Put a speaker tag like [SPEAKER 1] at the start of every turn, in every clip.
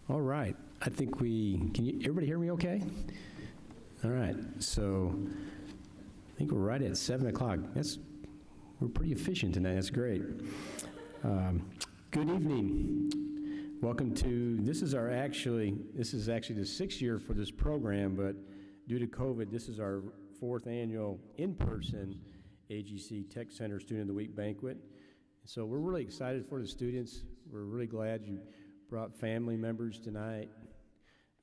[SPEAKER 1] All right, I think everybody hear me okay? All right, so I think we're right at 7 o'clock. We're pretty efficient tonight, that's great. Good evening. Welcome to, this is actually the 6th year for this program, but due to COVID, this is our 4th annual in-person AGC Tech Center Student of the Week banquet. So we're really excited for the students. We're really glad you brought family members tonight.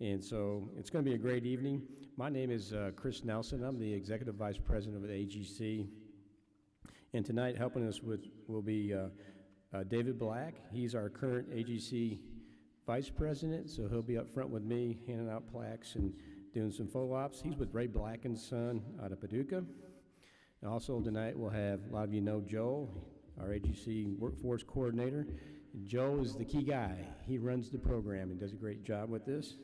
[SPEAKER 1] And so it's going to be a great evening. My name is Chris Nelson. I'm the Executive Vice President of the AGC. And tonight helping us will be David Black. He's our current AGC Vice President, so he'll be up front with me handing out plaques and doing some photo ops. He's with Ray Black and Son out of Paducah. And also tonight we'll have, a lot of you know Joe, our AGC Workforce Coordinator. Joe is the key guy. He runs the program and does a great job with this.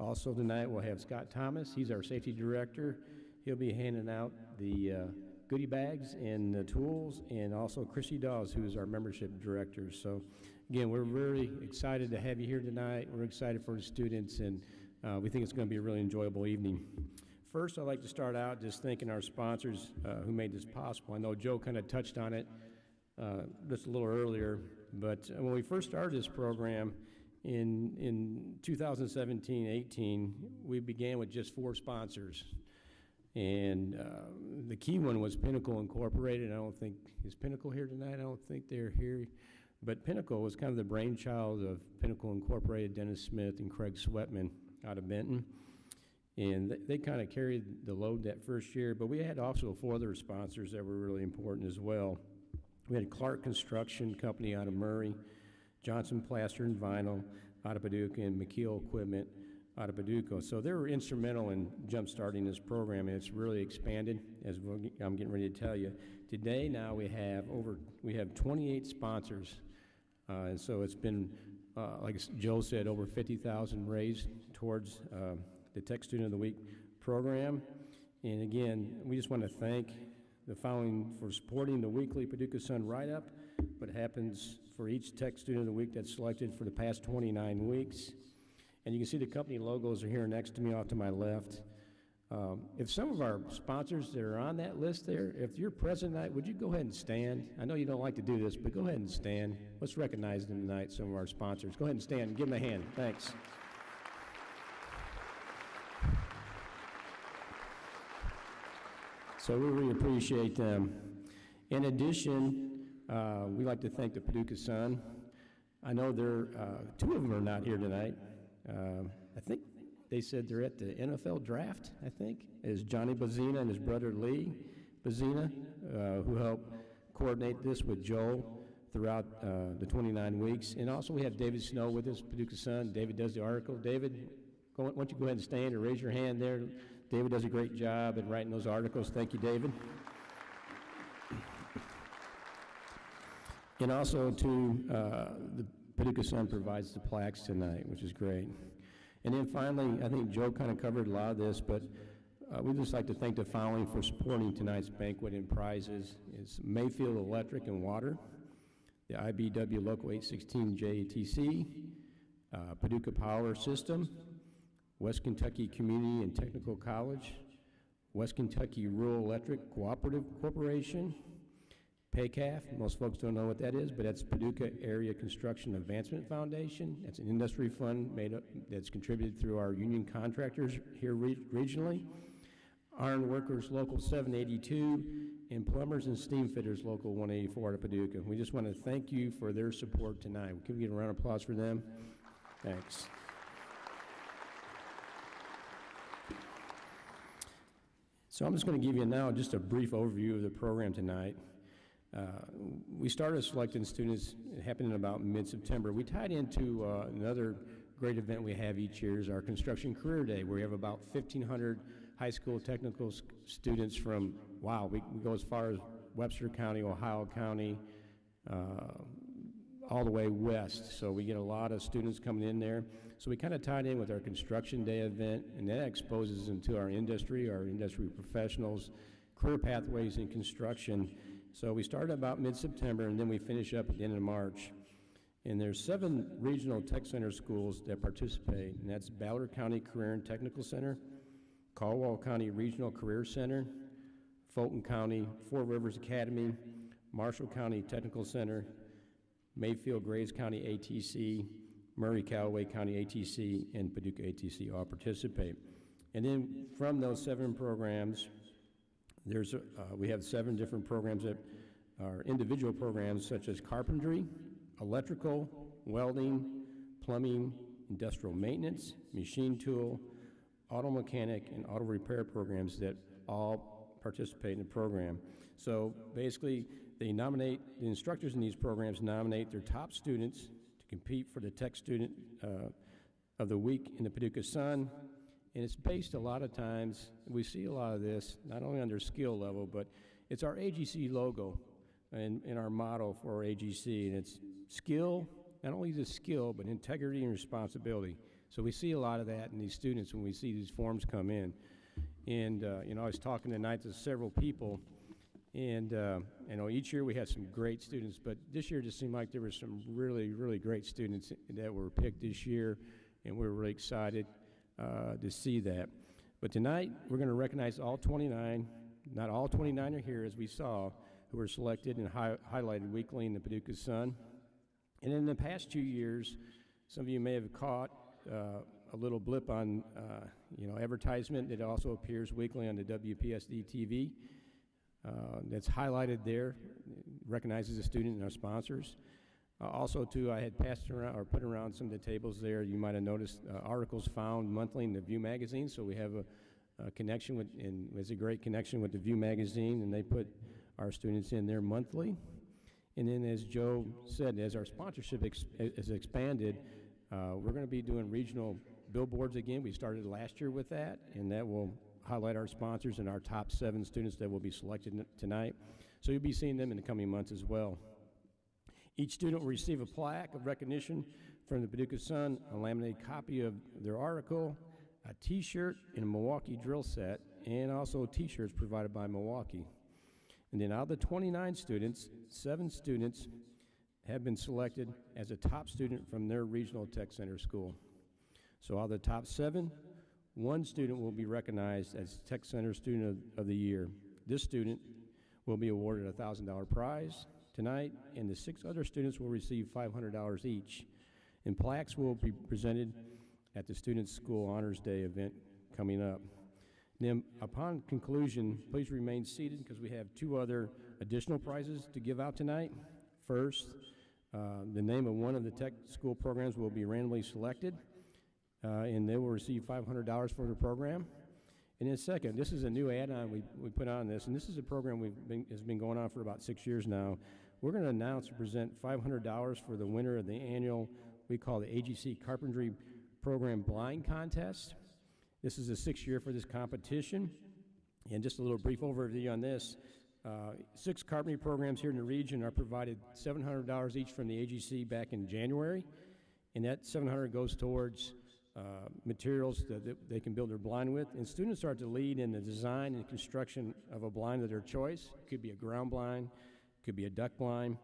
[SPEAKER 1] Also tonight we'll have Scott Thomas. He's our Safety Director. He'll be handing out the goodie bags and the tools, and also Chrissy Dawes, who is our Membership Director. So again, we're very excited to have you here tonight. We're excited for the students, and we think it's going to be a really enjoyable evening. First, I'd like to start out just thanking our sponsors who made this possible. I know Joe kind of touched on it just a little earlier, but when we first started this program in 2017-18, we began with just 4 sponsors. And the key one was Pinnacle Incorporated. Is Pinnacle here tonight? I don't think they're here. But Pinnacle was kind of the brainchild of Pinnacle Incorporated, Dennis Smith and Craig Sweatman out of Benton. And they kind of carried the load that first year. But we had also 4 other sponsors that were really important as well. We had Clark Construction Company out of Murray, Johnson Plaster and Vinyl out of Paducah, and McKeel Equipment out of Paducah. So they were instrumental in jump-starting this program, and it's really expanded, as I'm getting ready to tell you. Today, now we have 28 sponsors, and so it's been, like Joe said, over 50,000 raised towards the Tech Student of the Week program. And again, we just want to thank the following for supporting the weekly Paducah Sun write-up, what happens for each Tech Student of the Week that's selected for the past 29 weeks. And you can see the company logos are here next to me off to my left. If some of our sponsors that are on that list there, if you're present tonight, would you go ahead and stand? I know you don't like to do this, but go ahead and stand. Let's recognize them tonight, some of our sponsors. Go ahead and stand and give them a hand. Thanks. So we really appreciate them. In addition, we'd like to thank the Paducah Sun. I know 2 of them are not here tonight. I think they said they're at the NFL draft, I think, is Johnny Bazina and his brother Lee Bazina, who helped coordinate this with Joel throughout the 29 weeks. And also we have David Snow with us, Paducah Sun. David does the article. David, why don't you go ahead and stand or raise your hand there. David does a great job at writing those articles. Thank you, David. And also the Paducah Sun provides the plaques tonight, which is great. And then finally, I think Joe kind of covered a lot of this, but we'd just like to thank the following for supporting tonight's banquet and prizes. It's Mayfield Electric and Water, the IBW Local 816 JTC, Paducah Power System, West Kentucky Community and Technical College, West Kentucky Rural Electric Cooperative Corporation, PACAF, most folks don't know what that is, but that's Paducah Area Construction Advancement Foundation. That's an industry fund that's contributed through our union contractors here regionally. Iron Workers Local 782, and Plumbers and Steam Fitters Local 184 out of Paducah. We just want to thank you for their support tonight. Can we get a round of applause for them? Thanks. So I'm just going to give you now just a brief overview of the program tonight. We started selecting students, it happened in about mid-September. We tied into another great event we have each year is our Construction Career Day, where we have about 1,500 high school technical students from, we go as far as Webster County, Ohio County, all the way west. So we get a lot of students coming in there. So we kind of tied in with our Construction Day event, and that exposes them to our industry professionals, career pathways in construction. So we started about mid-September, and then we finish up at the end of March. And there's 7 regional tech center schools that participate, and that's Ballard County Career and Technical Center, Caldwell County Regional Career Center, Fulton County Four Rivers Academy, Marshall County Technical Center, Mayfield Grays County ATC, Murray Callaway County ATC, and Paducah ATC all participate. And then from those 7 programs, we have 7 different programs that are individual programs, such as carpentry, electrical, welding, plumbing, industrial maintenance, machine tool, auto mechanic, and auto repair programs that all participate in the program. So basically, the instructors in these programs nominate their top students to compete for the Tech Student of the Week in the Paducah Sun. And it's based a lot of times, we see a lot of this, not only on their skill level, but it's our AGC logo and our motto for our AGC. And it's skill, not only the skill, but integrity and responsibility. So we see a lot of that in these students when we see these forms come in. And, I was talking tonight to several people, and, each year we had some great students, but this year it just seemed like there were some really, really great students that were picked this year, and we were really excited to see that. But tonight, we're going to recognize all 29. Not all 29 are here, as we saw, who were selected and highlighted weekly in the Paducah Sun. And in the past 2 years, some of you may have caught a little blip on, advertisement that also appears weekly on the WPSD TV. That's highlighted there, recognizes the student and our sponsors. Also, too, I had passed around or put around some of the tables there. You might have noticed articles found monthly in the View magazine. So we have a connection with, and it's a great connection with the View magazine, and they put our students in there monthly. And then, as Joe said, as our sponsorship is expanded, we're going to be doing regional billboards again. We started last year with that, and that will highlight our sponsors and our top 7 students that will be selected tonight. So you'll be seeing them in the coming months as well. Each student will receive a plaque of recognition from the Paducah Sun, a laminated copy of their article, a T-shirt, and a Milwaukee drill set, and also T-shirts provided by Milwaukee. And then out of the 29 students, 7 students have been selected as a top student from their regional tech center school. So out of the top 7, 1 student will be recognized as Tech Center Student of the Year. This student will be awarded a $1,000 prize tonight, and the 6 other students will receive $500 each. And plaques will be presented at the Student School Honors Day event coming up. Then, upon conclusion, please remain seated because we have 2 other additional prizes to give out tonight. First, the name of one of the tech school programs will be randomly selected, and they will receive $500 for the program. And then second, this is a new add-on we put on this, and this is a program has been going on for about 6 years now. We're going to announce and present $500 for the winner of the annual, we call the AGC Carpentry Program Blind Contest. This is the 6th year for this competition. And just a little brief overview on this. 6 carpentry programs here in the region are provided $700 each from the AGC back in January, and that $700 goes towards materials that they can build their blind with. And students are to lead in the design and construction of a blind of their choice. It could be a ground blind, could be a duck blind.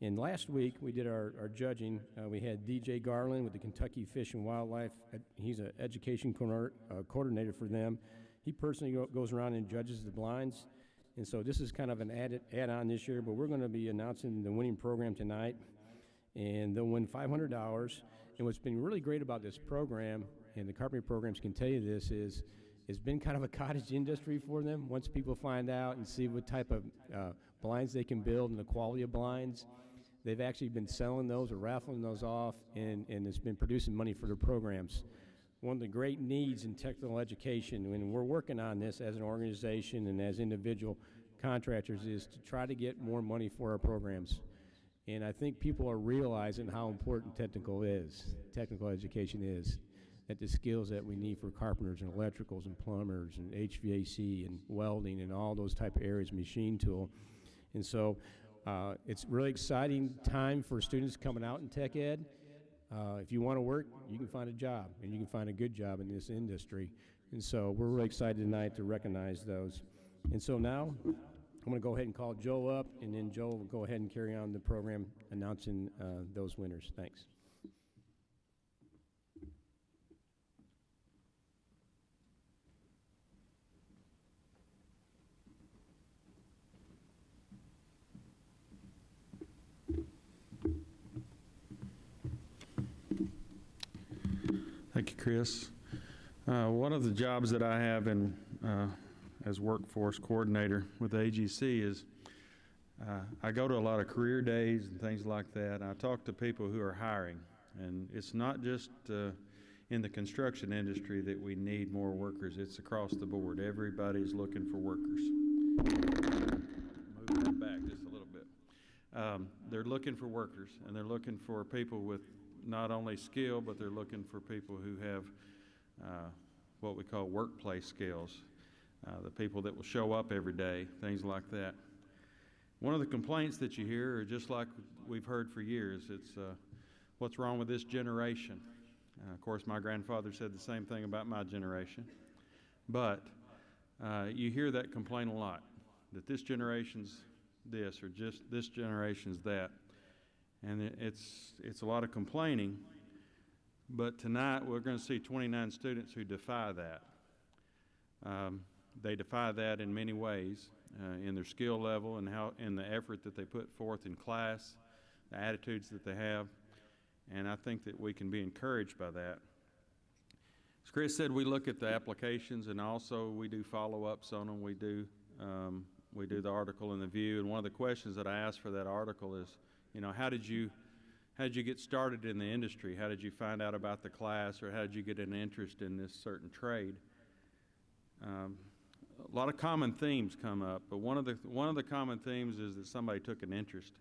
[SPEAKER 1] And last week we did our judging. We had DJ Garland with the Kentucky Fish and Wildlife. He's an education coordinator for them. He personally goes around and judges the blinds. And so this is kind of an add-on this year, but we're going to be announcing the winning program tonight. And they'll win $500. And what's been really great about this program, and the carpentry programs can tell you this, is it's been kind of a cottage industry for them. Once people find out and see what type of blinds they can build and the quality of blinds, they've actually been selling those or raffling those off, and it's been producing money for their programs. One of the great needs in technical education, and we're working on this as an organization and as individual contractors, is to try to get more money for our programs. And I think people are realizing how important technical education is, that the skills that we need for carpenters and electricals and plumbers and HVAC and welding and all those type of areas, machine tool. And so it's really exciting time for students coming out in tech ed. If you want to work, you can find a job, and you can find a good job in this industry. And so we're really excited tonight to recognize those. And so now, I'm going to go ahead and call Joe up, and then Joe will go ahead and carry on the program announcing those winners. Thanks.
[SPEAKER 2] Thank you, Chris. One of the jobs that I have in as workforce coordinator with the AGC is I go to a lot of career days and things like that. I talk to people who are hiring, and it's not just in the construction industry that we need more workers. It's across the board. Everybody's looking for workers. Move that back just a little bit. They're looking for workers, and they're looking for people with not only skill, but they're looking for people who have what we call workplace skills, the people that will show up every day, things like that. One of the complaints that you hear are just like we've heard for years. It's what's wrong with this generation? Of course, my grandfather said the same thing about my generation. But you hear that complaint a lot, that this generation's this or just this generation's that. And it's a lot of complaining. But tonight we're going to see 29 students who defy that. They defy that in many ways, in their skill level and in the effort that they put forth in class, the attitudes that they have, and I think that we can be encouraged by that. As Chris said, we look at the applications, and also we do follow-ups on them. We do the article in the View, and one of the questions that I asked for that article is, you know, how did you get started in the industry? How did you find out about the class, or how did you get an interest in this certain trade? A lot of common themes come up, but one of the common themes is that somebody took an interest.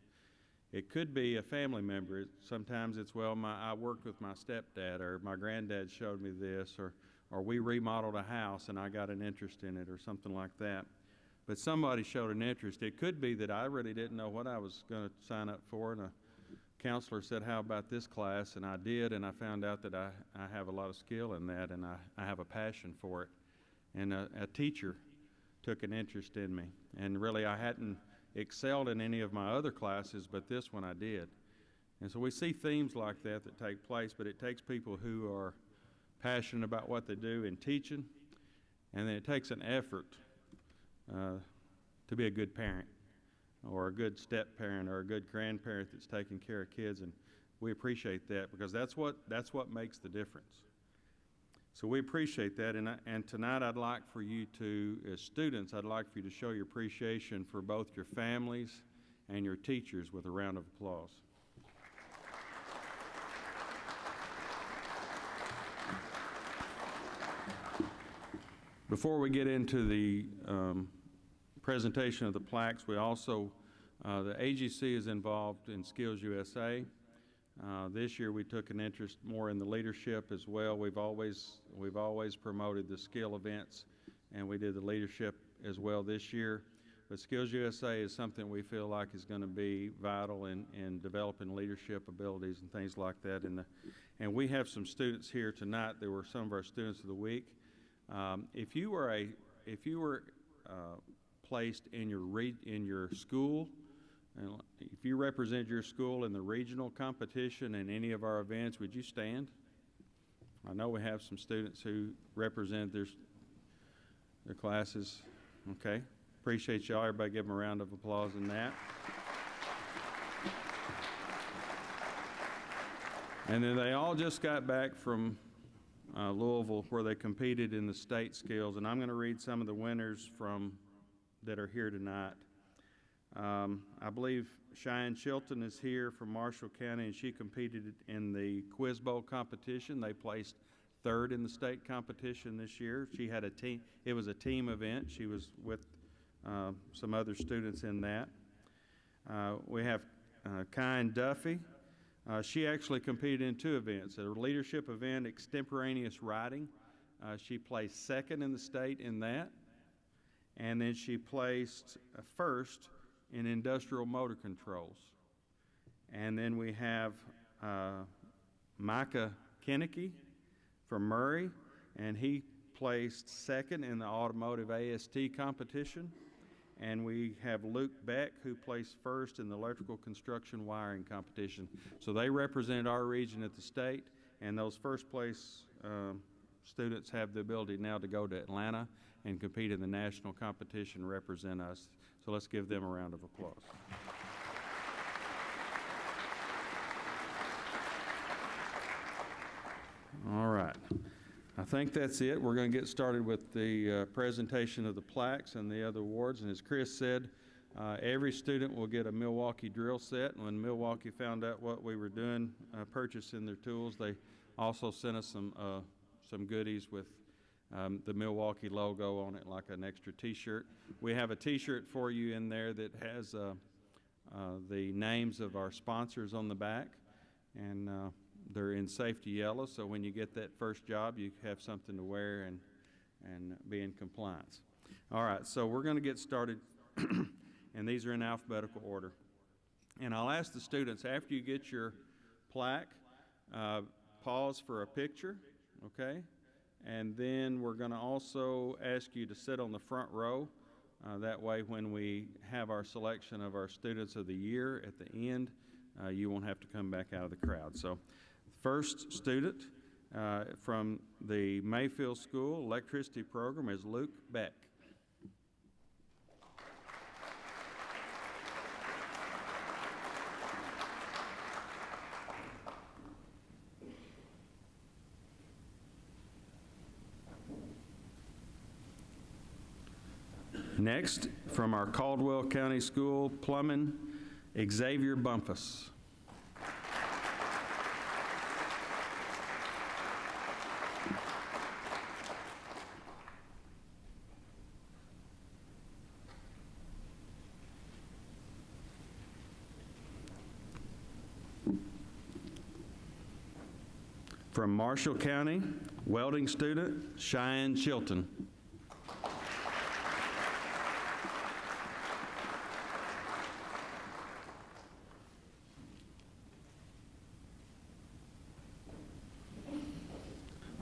[SPEAKER 2] It could be a family member. Sometimes it's, well, I worked with my stepdad, or my granddad showed me this, or we remodeled a house and I got an interest in it, or something like that. But somebody showed an interest. It could be that I really didn't know what I was going to sign up for, and a counselor said, how about this class? And I did, and I found out that I have a lot of skill in that, and I have a passion for it. And a teacher took an interest in me. And really, I hadn't excelled in any of my other classes, but this one I did. And so we see themes like that take place, but it takes people who are passionate about what they do in teaching, and then it takes an effort to be a good parent, or a good step-parent, or a good grandparent that's taking care of kids, and we appreciate that, because that's what makes the difference. So we appreciate that, and tonight I'd like for you to, as students, I'd like for you to show your appreciation for both your families and your teachers with a round of applause. Before we get into the presentation of the plaques, we also, the AGC is involved in Skills USA. This year we took an interest more in the leadership as well. We've always promoted the skill events, and we did the leadership as well this year. But Skills USA is something we feel like is going to be vital in developing leadership abilities and things like that. And we have some students here tonight that were some of our students of the week. If you were placed in your school, and if you represent your school in the regional competition in any of our events, would you stand? I know we have some students who represent their classes. Okay. Appreciate y'all. Everybody give them a round of applause in that. And then they all just got back from Louisville, where they competed in the state skills. And I'm going to read some of the winners that are here tonight. I believe Cheyenne Chilton is here from Marshall County, and she competed in the Quiz Bowl competition. They placed third in the state competition this year. She had a team. It was a team event. She was with some other students in that. We have Kyan Duffy. She actually competed in two events, a leadership event, extemporaneous writing. She placed second in the state in that. And then she placed first in industrial motor controls. And then we have Micah Kenneth from Murray, and he placed second in the automotive AST competition. And we have Luke Beck, who placed first in the electrical construction wiring competition. So they represented our region at the state, and those first place students have the ability now to go to Atlanta and compete in the national competition and represent us. So let's give them a round of applause. All right. I think that's it. We're going to get started with the presentation of the plaques and the other awards. And as Chris said, every student will get a Milwaukee drill set. And when Milwaukee found out what we were doing, purchasing their tools, they also sent us some goodies with the Milwaukee logo on it, like an extra T-shirt. We have a T-shirt for you in there that has the names of our sponsors on the back, and they're in safety yellow, so when you get that first job, you have something to wear and be in compliance. All right, so we're going to get started, and these are in alphabetical order. And I'll ask the students, after you get your plaque, pause for a picture, okay? And then we're going to also ask you to sit on the front row. That way, when we have our selection of our students of the year at the end, you won't have to come back out of the crowd. So, first student from the Mayfield School Electricity Program is Luke Beck. Next, from our Caldwell County School Plumbing, Xavier Bumpus. From Marshall County, welding student, Cheyenne Chilton.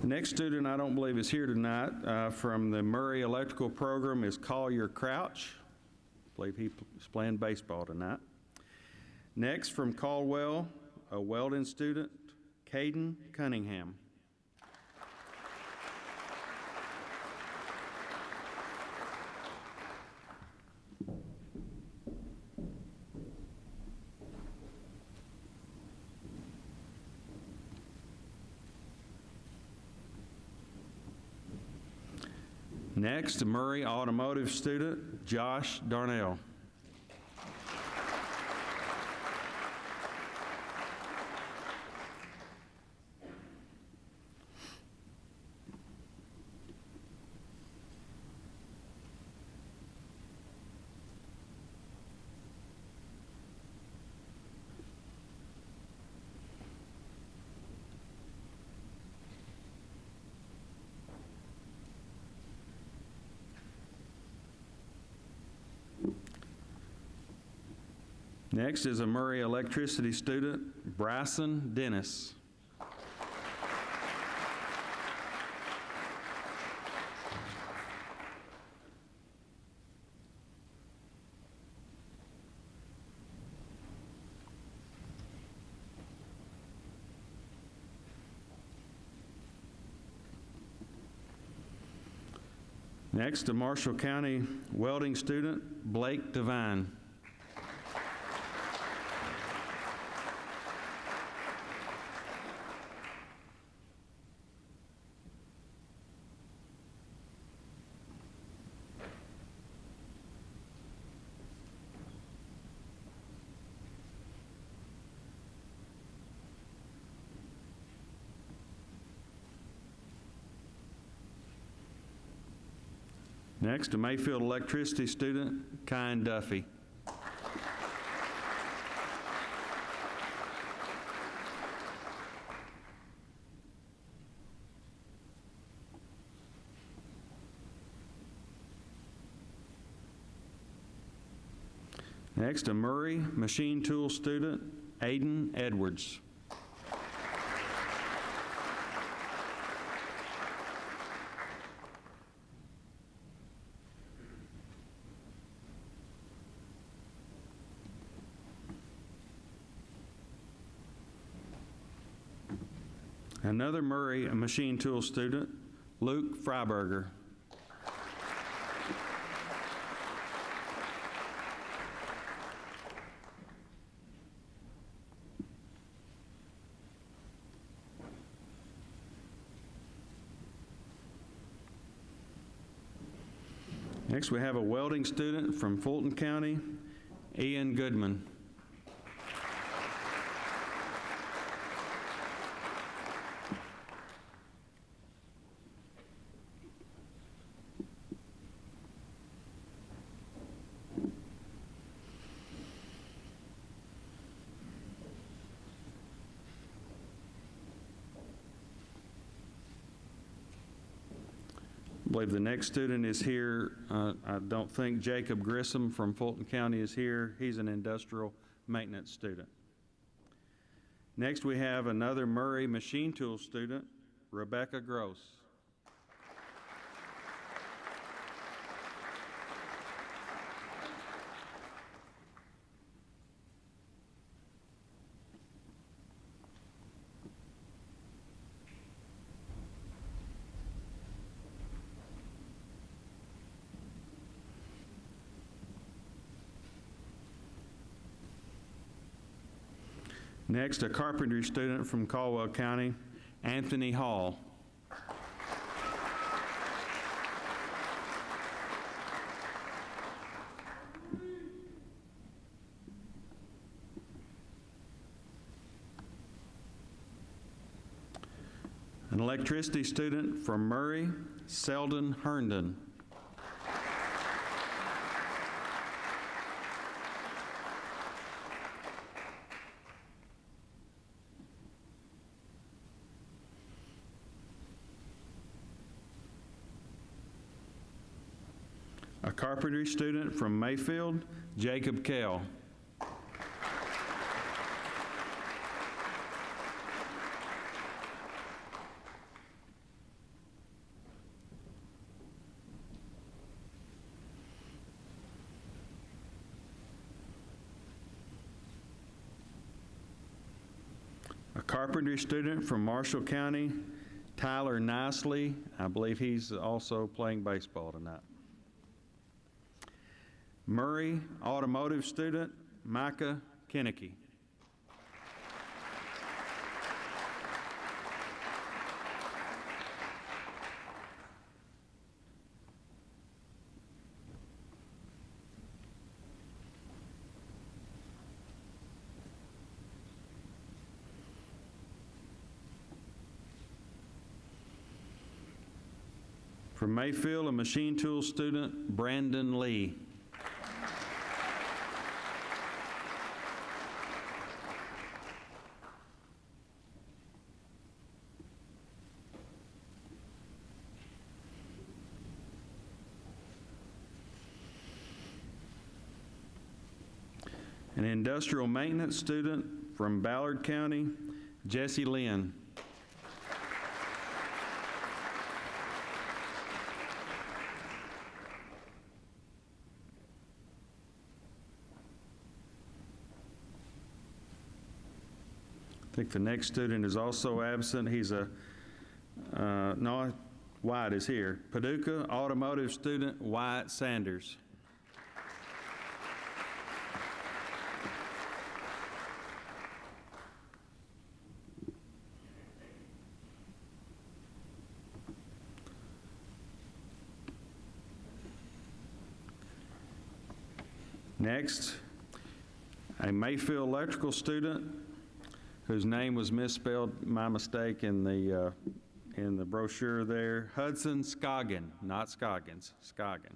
[SPEAKER 2] Next student I don't believe is here tonight from the Murray Electrical Program is Collier Crouch. I believe he's playing baseball tonight. Next from Caldwell, a welding student, Caden Cunningham. Next, Murray Automotive student, Josh Darnell. Next is a Murray electricity student, Bryson Dennis. Next, a Marshall County welding student, Blake Devine. Next, a Mayfield electricity student, Kyan Duffy. Next, a Murray machine tool student, Aiden Edwards. Another Murray machine tool student, Luke Freiberger. Next, we have a welding student from Fulton County, Ian Goodman. I believe the next student is here. I don't think Jacob Grissom from Fulton County is here. He's an industrial maintenance student. Next, we have another Murray machine tool student, Rebecca Gross. Next, a carpentry student from Caldwell County, Anthony Hall. An electricity student from Murray, Selden Herndon. A carpentry student from Mayfield, Jacob Kell. A carpentry student from Marshall County, Tyler Nicely. I believe he's also playing baseball tonight. Murray automotive student, Micah Kennecke. From Mayfield, a machine tool student, Brandon Lee. An industrial maintenance student from Ballard County, Jesse Lynn. I think the next student is also absent. He's a, no, Wyatt is here. Paducah automotive student, Wyatt Sanders. Next, a Mayfield electrical student whose name was misspelled, my mistake in the brochure there, Hudson Scoggin, not Scoggins, Scoggin.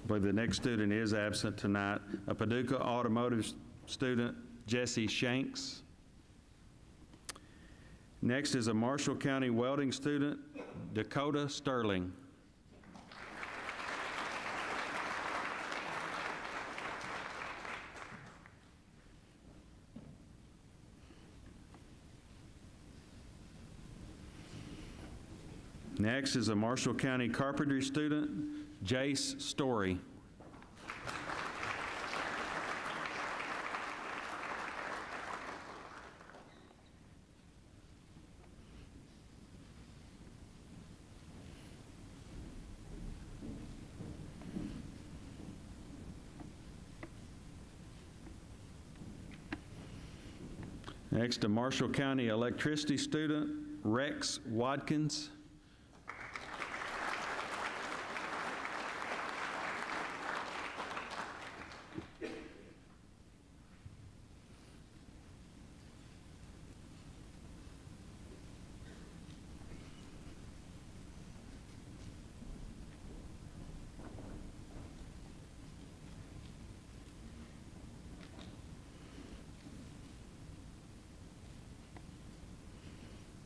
[SPEAKER 2] But the next student is absent tonight. A Paducah automotive student, Jesse Shanks. Next is a Marshall County welding student, Dakota Sterling. Next is a Marshall County carpentry student, Jace Story. Next, a Marshall County electricity student, Rex Watkins.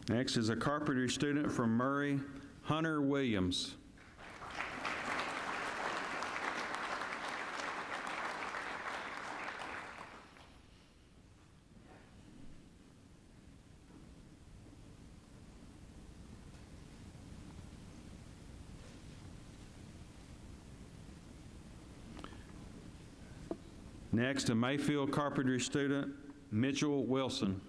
[SPEAKER 2] Next is a carpentry student from Murray, Hunter Williams. Next, a Mayfield carpentry student, Mitchell Wilson.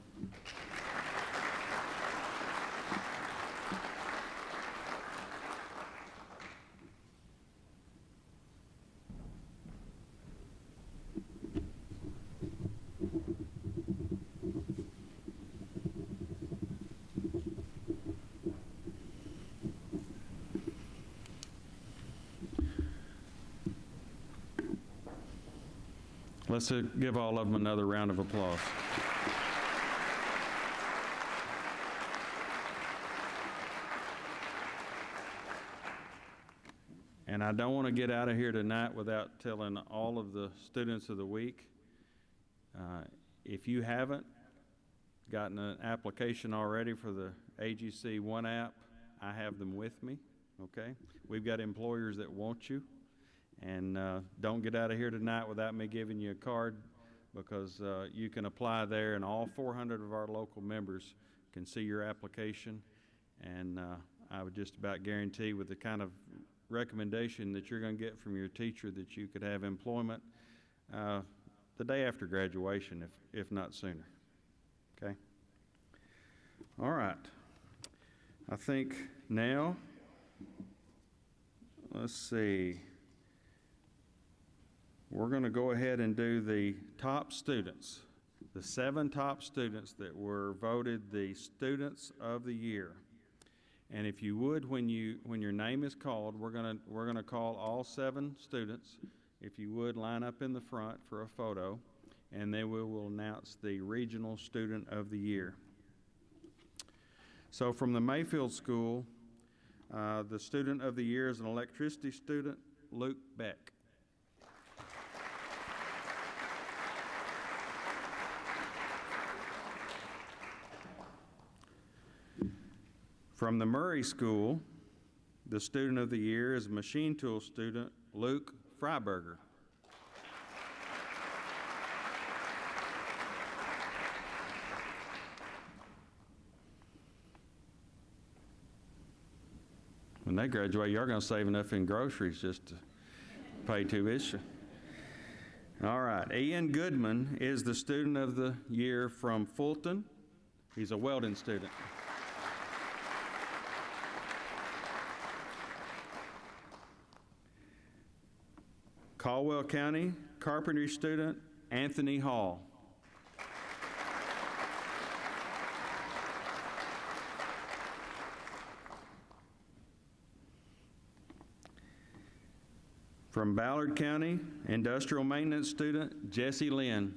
[SPEAKER 2] Let's give all of them another round of applause. And I don't want to get out of here tonight without telling all of the students of the week, if you haven't gotten an application already for the AGC One app, I have them with me, okay? We've got employers that want you. And don't get out of here tonight without me giving you a card, because you can apply there, and all 400 of our local members can see your application. And I would just about guarantee, with the kind of recommendation that you're going to get from your teacher, that you could have employment the day after graduation, if not sooner. Okay? All right. I think now, let's see. We're going to go ahead and do the top students, the 7 top students that were voted the Students of the Year. And if you would, when your name is called, we're going to call all 7 students. If you would, line up in the front for a photo, and then we will announce the Regional Student of the Year. So from the Mayfield School, the Student of the Year is an electricity student, Luke Beck. From the Murray School, the Student of the Year is machine tool student Luke Freiberger. When they graduate, you're going to save enough in groceries just to pay tuition. All right, Ian Goodman is the Student of the Year from Fulton. He's a welding student. Caldwell County carpentry student Anthony Hall. From Ballard County, industrial maintenance student Jesse Lynn.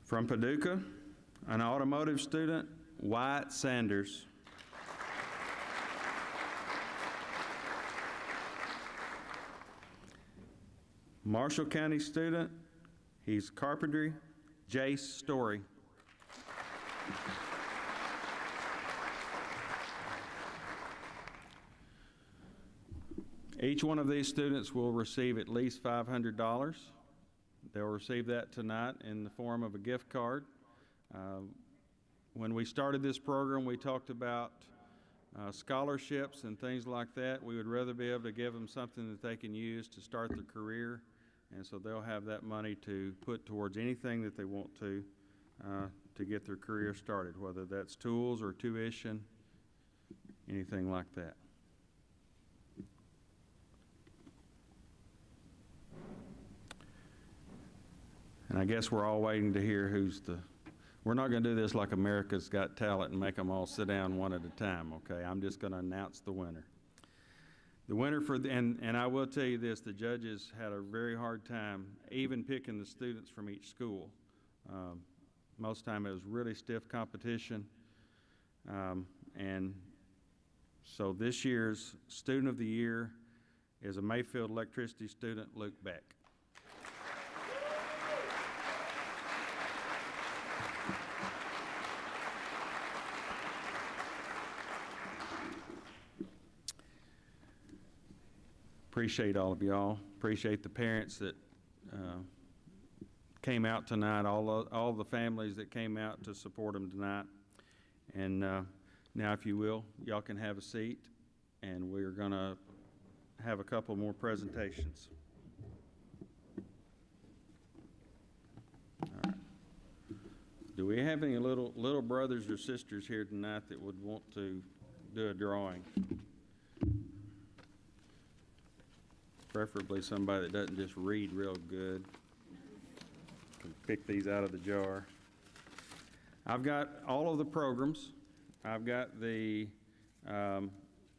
[SPEAKER 2] From Paducah, an automotive student Wyatt Sanders. Marshall County student, he's carpentry, Jace Story. Each one of these students will receive at least $500. They'll receive that tonight in the form of a gift card. When we started this program, we talked about scholarships and things like that. We would rather be able to give them something that they can use to start their career, and so they'll have that money to put towards anything that they want to get their career started, whether that's tools or tuition, anything like that. And I guess we're all waiting to hear we're not going to do this like America's Got Talent and make them all sit down one at a time, okay? I'm just going to announce the winner. The winner and I will tell you this, the judges had a very hard time even picking the students from each school. Most of the time it was really stiff competition. And so this year's Student of the Year is a Mayfield electricity student, Luke Beck. Appreciate all of y'all. Appreciate the parents that came out tonight, all the families that came out to support them tonight. And now, if you will, y'all can have a seat, and we're going to have a couple more presentations. All right. Do we have any little brothers or sisters here tonight that would want to do a drawing? Preferably somebody that doesn't just read real good. Can pick these out of the jar. I've got all of the programs. I've got the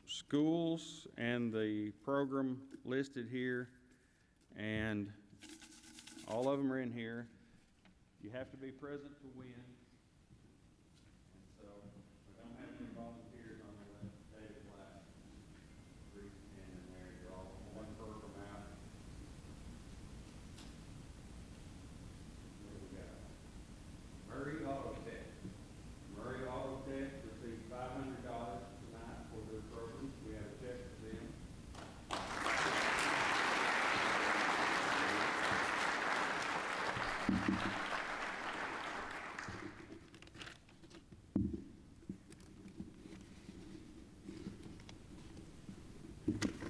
[SPEAKER 2] schools and the program listed here, and all of them are in here. You have to be present to win. And so we don't have any volunteers on the list. David Black, Bruce, and Mary, they're all one program out. What do we got? Murray Autotech. Murray Autotech received $500 tonight for their program. We have a check for them.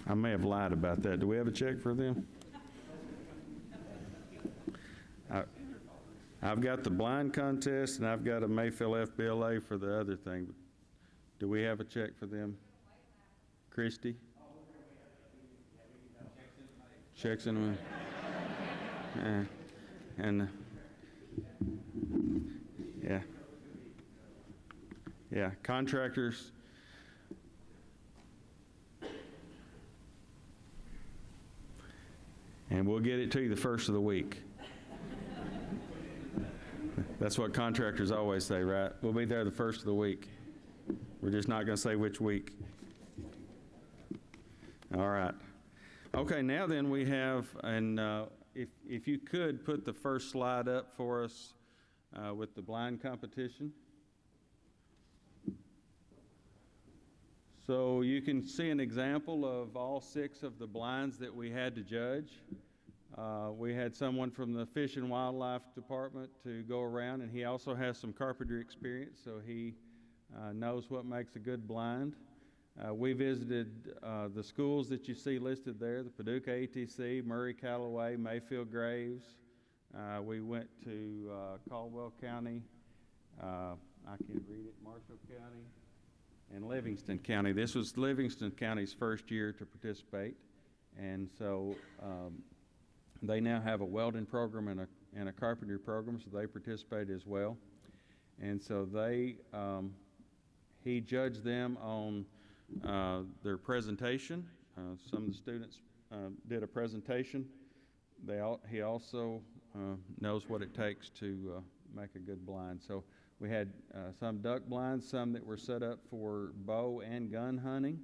[SPEAKER 2] I may have lied about that. Do we have a check for them? I've got the blind contest, and I've got a Mayfield FBLA for the other thing. Do we have a check for them? Christy? Checks in. And yeah, contractors. And we'll get it to you the first of the week. That's what contractors always say, right? We'll be there the first of the week. We're just not going to say which week. All right. Okay, now then we have, and if you could put the first slide up for us with the blind competition. So you can see an example of all 6 of the blinds that we had to judge. We had someone from the Fish and Wildlife Department to go around, and he also has some carpentry experience, so he knows what makes a good blind. We visited the schools that you see listed there, the Paducah ATC, Murray Callaway, Mayfield Graves. We went to Caldwell County, I can't read it, Marshall County, and Livingston County. This was Livingston County's first year to participate, and so they now have a welding program and a carpentry program, so they participate as well. And so he judged them on their presentation. Some of the students did a presentation. He also knows what it takes to make a good blind. So we had some duck blinds, some that were set up for bow and gun hunting,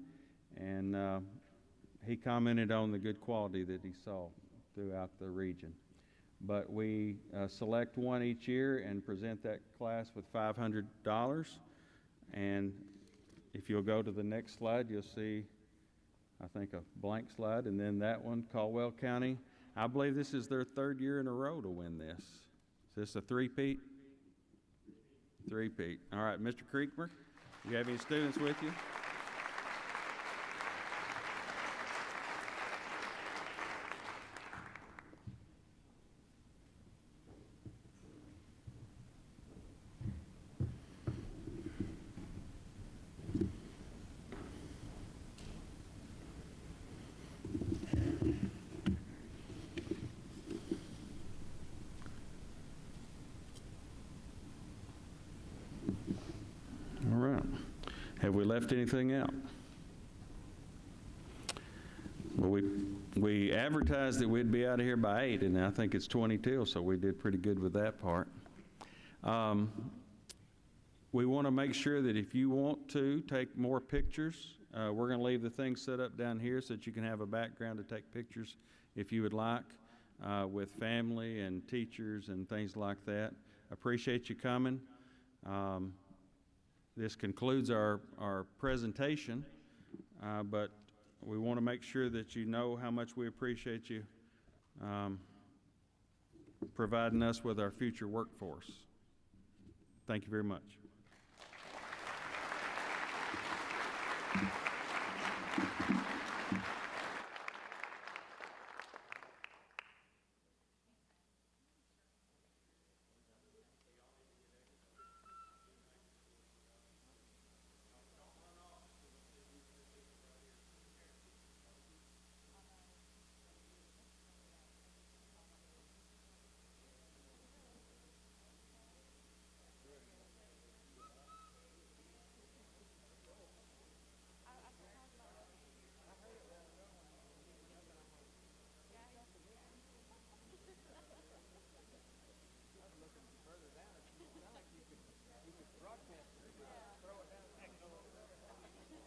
[SPEAKER 2] and he commented on the good quality that he saw throughout the region. But we select one each year and present that class with $500. And if you'll go to the next slide, you'll see, I think, a blank slide, and then that one, Caldwell County. I believe this is their 3rd year in a row to win this. Is this a three-peat? Three-peat. All right, Mr. Creekmer, you have any students with you? All right. Have we left anything out? Well, we advertised that we'd be out of here by 8, and I think it's 22, so we did pretty good with that part. We want to make sure that if you want to take more pictures, we're going to leave the thing set up down here so that you can have a background to take pictures if you would like, with family and teachers and things like that. Appreciate you coming. This concludes our presentation, but we want to make sure that you know how much we appreciate you providing us with our future workforce. Thank you very much.